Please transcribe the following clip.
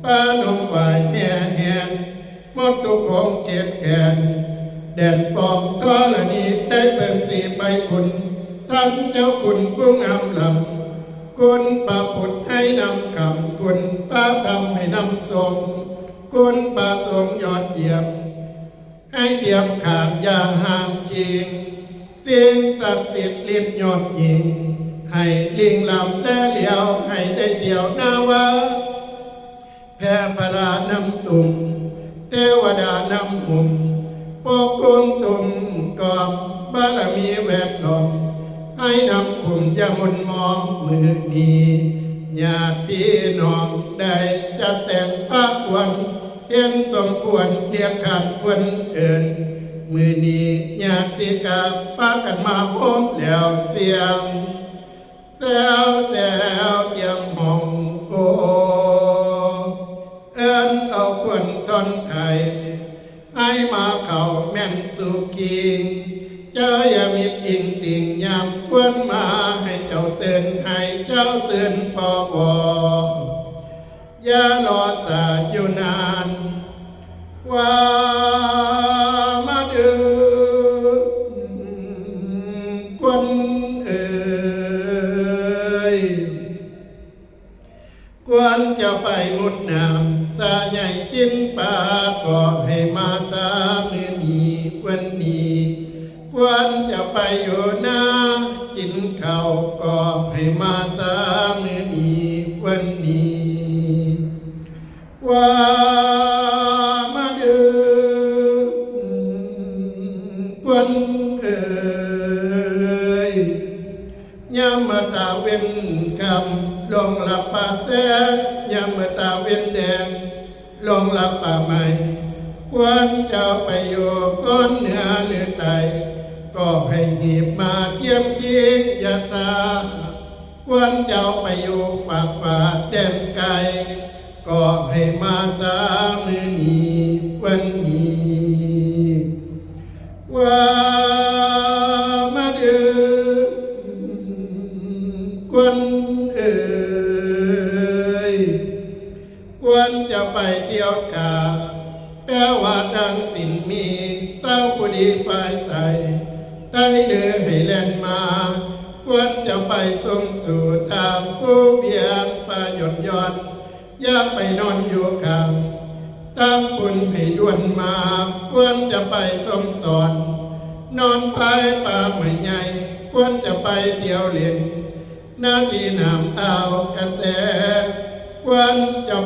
ป้านมไหวแห่แหนมดตุกของเกศแขนแดนปอมทอละนี้ได้เปิ่มสีไปคุณท่านเจ้าคุณผู้งามลำคุณปาพุทธให้นำคำคุณปาธรรมให้นำทรงคุณปาทรงยอดเยี่ยมให้เตรียมขางยาห่างจิงสิ่งศักดิ์สิทธิ์ฤทธิ์ยอดยิ่งให้ลิงลำและเหลียวให้ได้เที่ยวนาวาแผ่พลานำตุ่มเทวดานำหุ่มปกคุมตุ่มกอบบารมีแวดล้อมให้นำคุมยามุนมองมือนี้ญาติพี่น้องได้จัดแต่งพระควรเห็นสมควรเรียกขันควรเอิญมือนี้ญาติกาปากันมาพร้อมแล้วเสียงแซวเตรียมห้องโกเอิญเอาควรตอนไทยให้มาเข้าแม่นสุกิงเจ้าอย่ามิดอิงติ่งยามควรมาให้เจ้าเตือนให้เจ้าเสื่อนปอบอย่ารอสาอยู่นานว่ามาดูคนเอ่ยควรจะไปมุดน้ำสาใหญ่จิ้นปาก็ให้มาสามือนี้วันนี้ควรจะไปอยู่นากินข้าวก็ให้มาสามือนี้วันนี้ว่ามาดูคนเอ่ยยามมาตาเว้นคำลงหลับป่าแสงยามมาตาเว้นแดงลงหลับป่าใหม่ควรจะไปอยู่ก้นเหนือหรือใต้ก็ให้หีบมาเกี่ยมเคียงยาตาควรจะไปอยู่ฝากฝาแดนไกลก็ให้มาสามือนี้วันนี้ว่ามาดูคนเอ่ยควรจะไปเที่ยวกาแปลว่าทางสินมีเต้าผู้ดีฝ่ายไตได้เลือให้แล่นมาควรจะไปทรงสู่ทางผู้เบียงฝ่ายย่อนย่อนอย่าไปนอนอยู่ข้างตั้งคุณให้ด่วนมาควรจะไปสมสอนนอนภายป่าไม่ใหญ่ควรจะไปเที่ยวเล่นหน้าที่น้ำเท้ากระแสควรจะ